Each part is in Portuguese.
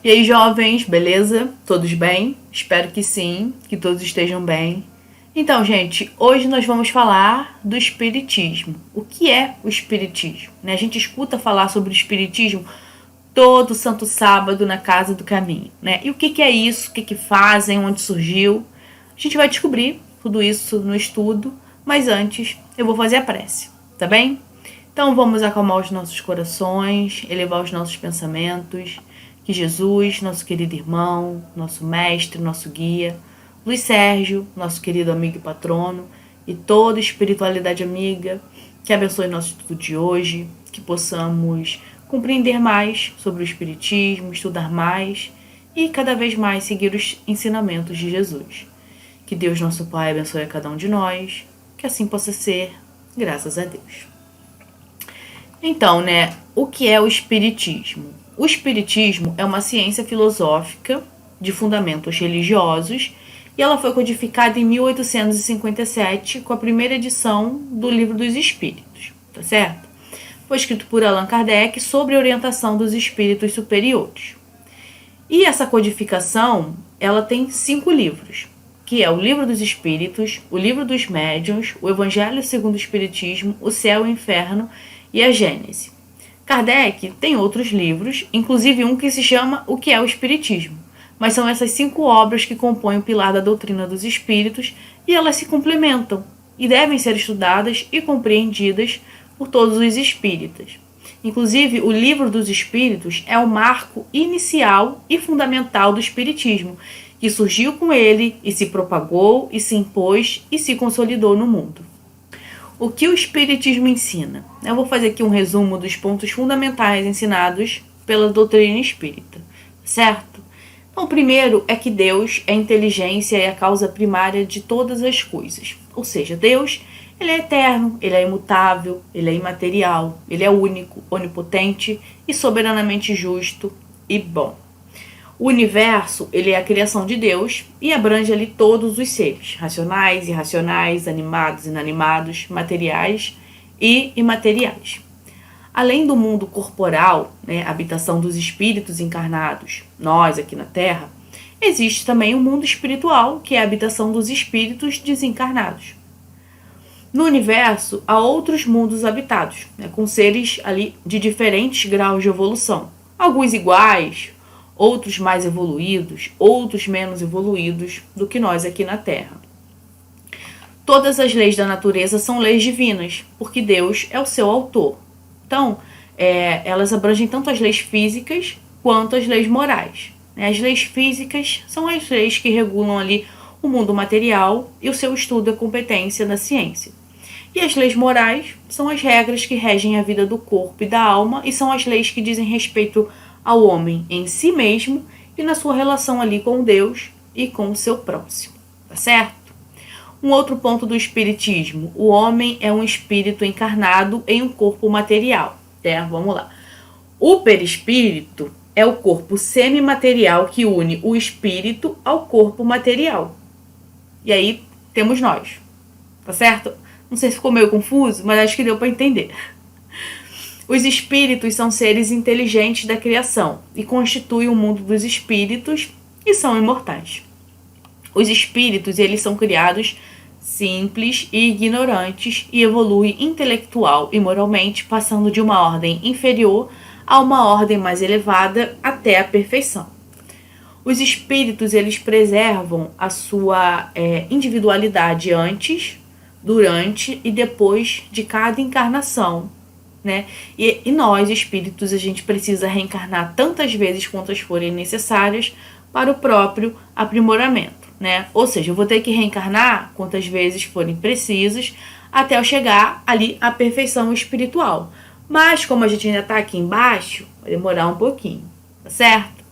E aí, jovens, beleza? Todos bem? Espero que sim, que todos estejam bem. Então, gente, hoje nós vamos falar do espiritismo. O que é o espiritismo? A gente escuta falar sobre o espiritismo todo santo sábado na Casa do Caminho, né? E o que é isso? O que fazem? Onde surgiu? A gente vai descobrir tudo isso no estudo, mas antes eu vou fazer a prece, tá bem? Então vamos acalmar os nossos corações, elevar os nossos pensamentos, que Jesus, nosso querido irmão, nosso mestre, nosso guia, Luiz Sérgio, nosso querido amigo e patrono, e toda espiritualidade amiga, que abençoe nosso estudo de hoje, que possamos compreender mais sobre o espiritismo, estudar mais e cada vez mais seguir os ensinamentos de Jesus. Que Deus, nosso Pai, abençoe a cada um de nós, que assim possa ser, graças a Deus. Então, o que é o espiritismo? O espiritismo é uma ciência filosófica de fundamentos religiosos e ela foi codificada em 1857 com a primeira edição do Livro dos Espíritos, tá certo? Foi escrito por Allan Kardec sobre a orientação dos espíritos superiores. E essa codificação, ela tem 5 livros, que é o Livro dos Espíritos, o Livro dos Médiuns, o Evangelho segundo o Espiritismo, o Céu e o Inferno e a Gênese. Kardec tem outros livros, inclusive um que se chama O que é o Espiritismo, mas são essas 5 obras que compõem o pilar da doutrina dos espíritos e elas se complementam e devem ser estudadas e compreendidas por todos os espíritas. Inclusive, o Livro dos Espíritos é o marco inicial e fundamental do espiritismo, que surgiu com ele e se propagou e se impôs e se consolidou no mundo. O que o espiritismo ensina? Eu vou fazer aqui um resumo dos pontos fundamentais ensinados pela doutrina espírita, certo? Então, o primeiro é que Deus é a inteligência e a causa primária de todas as coisas. Ou seja, Deus, ele é eterno, ele é imutável, ele é imaterial, ele é único, onipotente e soberanamente justo e bom. O universo, ele é a criação de Deus e abrange ali todos os seres, racionais, irracionais, animados, inanimados, materiais e imateriais. Além do mundo corporal, habitação dos espíritos encarnados, nós aqui na Terra, existe também o mundo espiritual, que é a habitação dos espíritos desencarnados. No universo, há outros mundos habitados, com seres ali de diferentes graus de evolução, alguns iguais, outros mais evoluídos, outros menos evoluídos do que nós aqui na Terra. Todas as leis da natureza são leis divinas, porque Deus é o seu autor. Então, elas abrangem tanto as leis físicas quanto as leis morais. As leis físicas são as leis que regulam ali o mundo material e o seu estudo e a competência da ciência. E as leis morais são as regras que regem a vida do corpo e da alma e são as leis que dizem respeito ao homem em si mesmo e na sua relação ali com Deus e com o seu próximo, tá certo? Um outro ponto do espiritismo, o homem é um espírito encarnado em um corpo material, Vamos lá. O perispírito é o corpo semimaterial que une o espírito ao corpo material. E aí temos nós, tá certo? Não sei se ficou meio confuso, mas acho que deu para entender. Os espíritos são seres inteligentes da criação e constituem o mundo dos espíritos e são imortais. Os espíritos, eles são criados simples e ignorantes e evoluem intelectual e moralmente, passando de uma ordem inferior a uma ordem mais elevada até a perfeição. Os espíritos, eles preservam a sua individualidade antes, durante e depois de cada encarnação. E nós, espíritos, a gente precisa reencarnar tantas vezes quantas forem necessárias para o próprio aprimoramento, Ou seja, eu vou ter que reencarnar quantas vezes forem precisas até eu chegar ali à perfeição espiritual. Mas como a gente ainda está aqui embaixo, vai demorar um pouquinho, tá certo?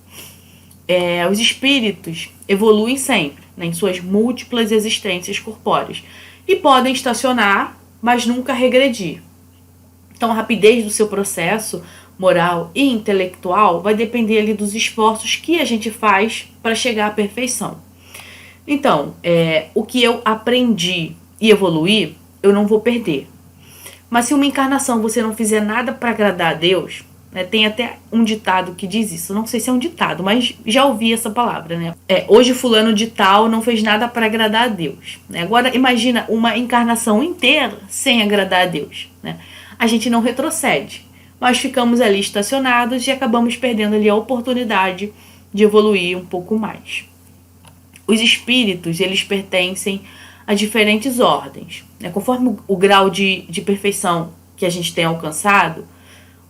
Os espíritos evoluem sempre, em suas múltiplas existências corpóreas e podem estacionar, mas nunca regredir. Então, a rapidez do seu processo moral e intelectual vai depender ali dos esforços que a gente faz para chegar à perfeição. Então, o que eu aprendi e evoluir, eu não vou perder. Mas se uma encarnação você não fizer nada para agradar a Deus, né? Tem até um ditado que diz isso. Não sei se é um ditado, mas já ouvi essa palavra, né? Hoje fulano de tal não fez nada para agradar a Deus, né? Agora imagina uma encarnação inteira sem agradar a Deus, né? A gente não retrocede, mas ficamos ali estacionados e acabamos perdendo ali a oportunidade de evoluir um pouco mais. Os espíritos, eles pertencem a diferentes ordens, né? Conforme o grau de perfeição que a gente tem alcançado.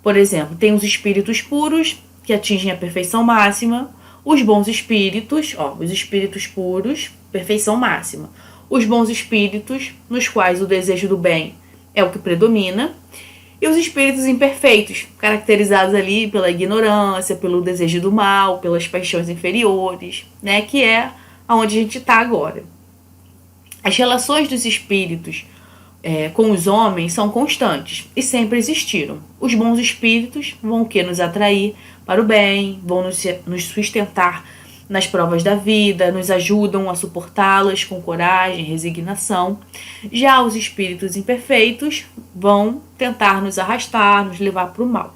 Por exemplo, tem os espíritos puros, que atingem a perfeição máxima, os bons espíritos, os espíritos puros, perfeição máxima. Os bons espíritos, nos quais o desejo do bem é o que predomina, e os espíritos imperfeitos, caracterizados ali pela ignorância, pelo desejo do mal, pelas paixões inferiores, né, que é onde a gente está agora. As relações dos espíritos com os homens são constantes e sempre existiram. Os bons espíritos vão nos atrair para o bem, vão nos sustentar nas provas da vida, nos ajudam a suportá-las com coragem, resignação. Já os espíritos imperfeitos vão tentar nos arrastar, nos levar para o mal.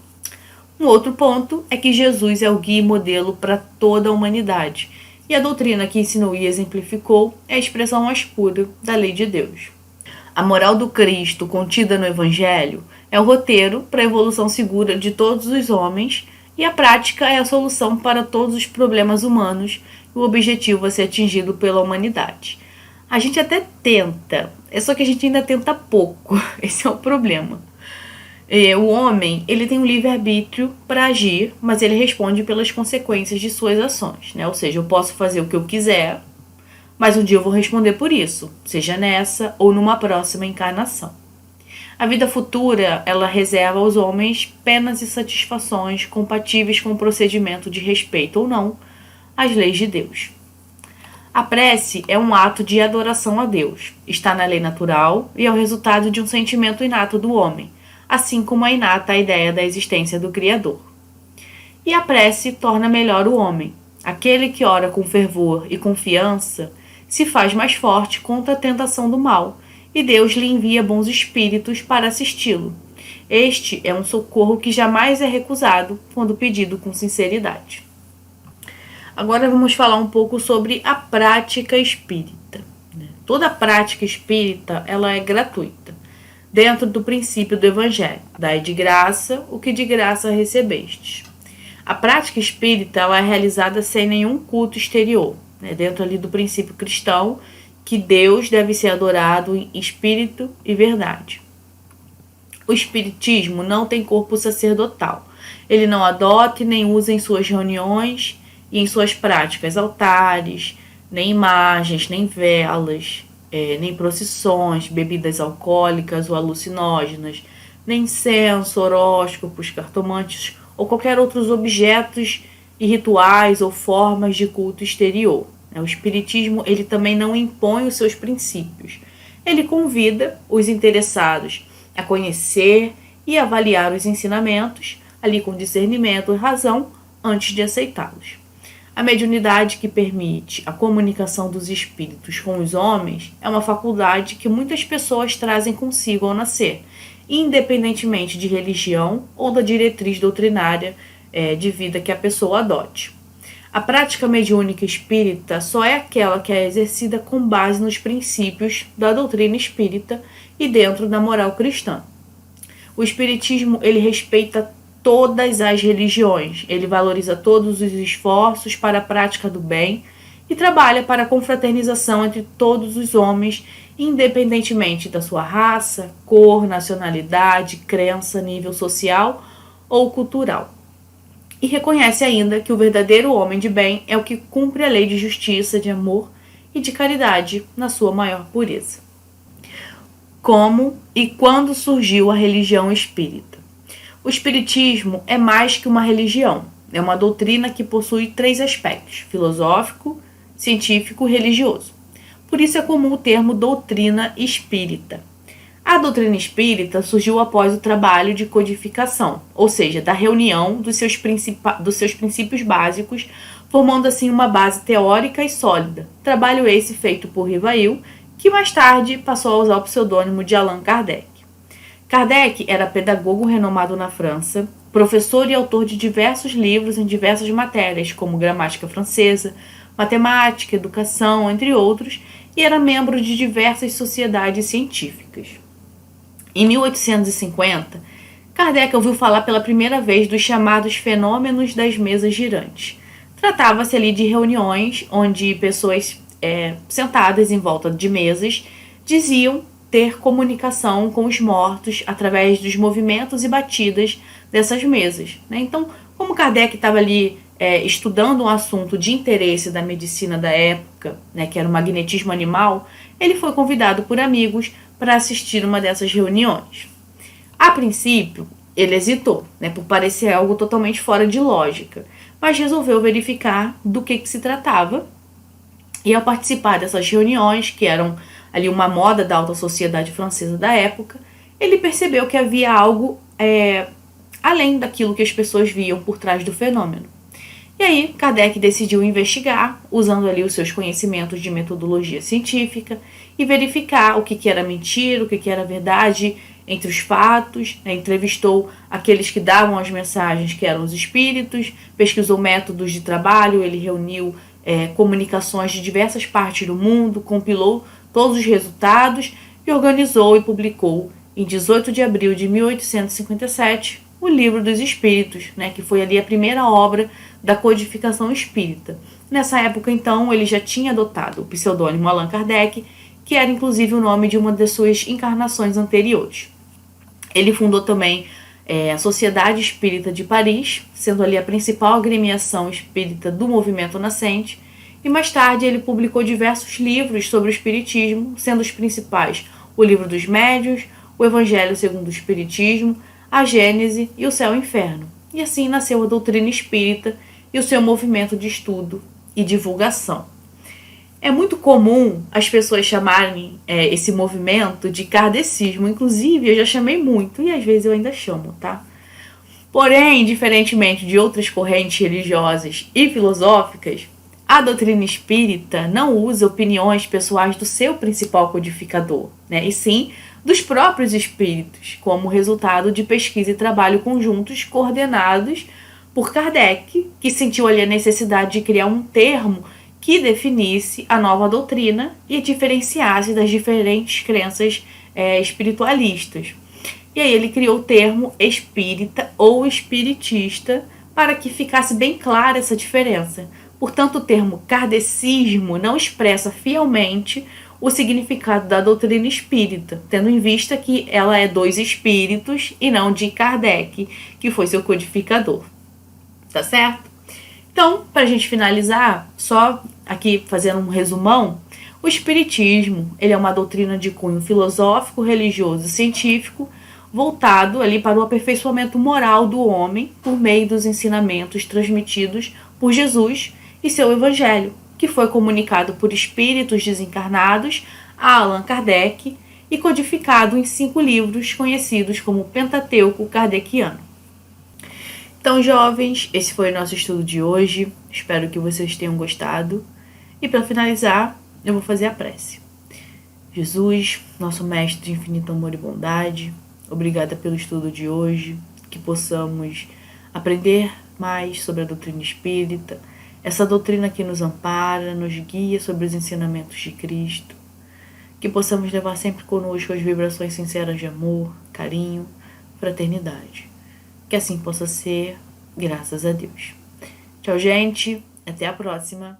Um outro ponto é que Jesus é o guia e modelo para toda a humanidade, e a doutrina que ensinou e exemplificou é a expressão mais pura da lei de Deus. A moral do Cristo contida no Evangelho é o roteiro para a evolução segura de todos os homens, e a prática é a solução para todos os problemas humanos e o objetivo a ser atingido pela humanidade. A gente até tenta, só que a gente ainda tenta pouco, esse é o problema. O homem, ele tem um livre-arbítrio para agir, mas ele responde pelas consequências de suas ações, né? Ou seja, eu posso fazer o que eu quiser, mas um dia eu vou responder por isso, seja nessa ou numa próxima encarnação. A vida futura, ela reserva aos homens penas e satisfações compatíveis com o procedimento de respeito ou não às leis de Deus. A prece é um ato de adoração a Deus, está na lei natural e é o resultado de um sentimento inato do homem, assim como é inata a ideia da existência do Criador. E a prece torna melhor o homem. Aquele que ora com fervor e confiança se faz mais forte contra a tentação do mal, e Deus lhe envia bons espíritos para assisti-lo. Este é um socorro que jamais é recusado quando pedido com sinceridade. Agora vamos falar um pouco sobre a prática espírita. Toda prática espírita, ela é gratuita, dentro do princípio do Evangelho. Dai de graça o que de graça recebestes. A prática espírita, ela é realizada sem nenhum culto exterior, dentro ali do princípio cristão, que Deus deve ser adorado em espírito e verdade. O espiritismo não tem corpo sacerdotal. Ele não adota e nem usa em suas reuniões e em suas práticas altares, nem imagens, nem velas, nem procissões, bebidas alcoólicas ou alucinógenas, nem incenso, horóscopos, cartomantes ou qualquer outros objetos e rituais ou formas de culto exterior. O espiritismo, ele também não impõe os seus princípios. Ele convida os interessados a conhecer e avaliar os ensinamentos, ali com discernimento e razão, antes de aceitá-los. A mediunidade que permite a comunicação dos espíritos com os homens é uma faculdade que muitas pessoas trazem consigo ao nascer, independentemente de religião ou da diretriz doutrinária de vida que a pessoa adote. A prática mediúnica espírita só é aquela que é exercida com base nos princípios da doutrina espírita e dentro da moral cristã. O espiritismo, ele respeita todas as religiões, ele valoriza todos os esforços para a prática do bem e trabalha para a confraternização entre todos os homens, independentemente da sua raça, cor, nacionalidade, crença, nível social ou cultural. E reconhece ainda que o verdadeiro homem de bem é o que cumpre a lei de justiça, de amor e de caridade na sua maior pureza. Como e quando surgiu a religião espírita? O espiritismo é mais que uma religião, é uma doutrina que possui 3 aspectos: filosófico, científico e religioso. Por isso é comum o termo doutrina espírita. A doutrina espírita surgiu após o trabalho de codificação, ou seja, da reunião dos seus princípios básicos, formando assim uma base teórica e sólida. Trabalho esse feito por Rivail, que mais tarde passou a usar o pseudônimo de Allan Kardec. Kardec era pedagogo renomado na França, professor e autor de diversos livros em diversas matérias, como gramática francesa, matemática, educação, entre outros, e era membro de diversas sociedades científicas. Em 1850, Kardec ouviu falar pela primeira vez dos chamados fenômenos das mesas girantes. Tratava-se ali de reuniões onde pessoas sentadas em volta de mesas diziam ter comunicação com os mortos através dos movimentos e batidas dessas mesas. Então, como Kardec estava ali estudando um assunto de interesse da medicina da época, que era o magnetismo animal, ele foi convidado por amigos para assistir uma dessas reuniões. A princípio, ele hesitou, por parecer algo totalmente fora de lógica, mas resolveu verificar do que se tratava. E ao participar dessas reuniões, que eram ali uma moda da alta sociedade francesa da época, ele percebeu que havia algo além daquilo que as pessoas viam por trás do fenômeno. E aí, Kardec decidiu investigar, usando ali os seus conhecimentos de metodologia científica, e verificar o que era mentira, o que era verdade entre os fatos, entrevistou aqueles que davam as mensagens, que eram os espíritos, pesquisou métodos de trabalho, ele reuniu comunicações de diversas partes do mundo, compilou todos os resultados e organizou e publicou, em 18 de abril de 1857, o Livro dos Espíritos, que foi ali a primeira obra da codificação espírita. Nessa época, então, ele já tinha adotado o pseudônimo Allan Kardec, que era inclusive o nome de uma das suas encarnações anteriores. Ele fundou também a Sociedade Espírita de Paris, sendo ali a principal agremiação espírita do movimento nascente, e mais tarde ele publicou diversos livros sobre o espiritismo, sendo os principais o Livro dos Médiuns, o Evangelho segundo o Espiritismo, a Gênese e o Céu e o Inferno. E assim nasceu a doutrina espírita e o seu movimento de estudo e divulgação. É muito comum as pessoas chamarem esse movimento de kardecismo, inclusive eu já chamei muito e às vezes eu ainda chamo, tá? Porém, diferentemente de outras correntes religiosas e filosóficas, a doutrina espírita não usa opiniões pessoais do seu principal codificador, e sim dos próprios espíritos, como resultado de pesquisa e trabalho conjuntos coordenados por Kardec, que sentiu ali a necessidade de criar um termo que definisse a nova doutrina e diferenciasse das diferentes crenças espiritualistas. E aí ele criou o termo espírita ou espiritista para que ficasse bem clara essa diferença. Portanto, o termo kardecismo não expressa fielmente o significado da doutrina espírita, tendo em vista que ela é dos espíritos e não de Kardec, que foi seu codificador. Tá certo? Então, para a gente finalizar, só aqui fazendo um resumão, o espiritismo ele é uma doutrina de cunho filosófico, religioso e científico, voltado ali para o aperfeiçoamento moral do homem por meio dos ensinamentos transmitidos por Jesus e seu evangelho, que foi comunicado por espíritos desencarnados a Allan Kardec e codificado em 5 livros conhecidos como Pentateuco Kardeciano. Então, jovens, esse foi o nosso estudo de hoje. Espero que vocês tenham gostado. E para finalizar, eu vou fazer a prece. Jesus, nosso mestre de infinito amor e bondade, obrigada pelo estudo de hoje, que possamos aprender mais sobre a doutrina espírita, essa doutrina que nos ampara, nos guia sobre os ensinamentos de Cristo, que possamos levar sempre conosco as vibrações sinceras de amor, carinho, fraternidade. Que assim possa ser, graças a Deus. Tchau, gente. Até a próxima.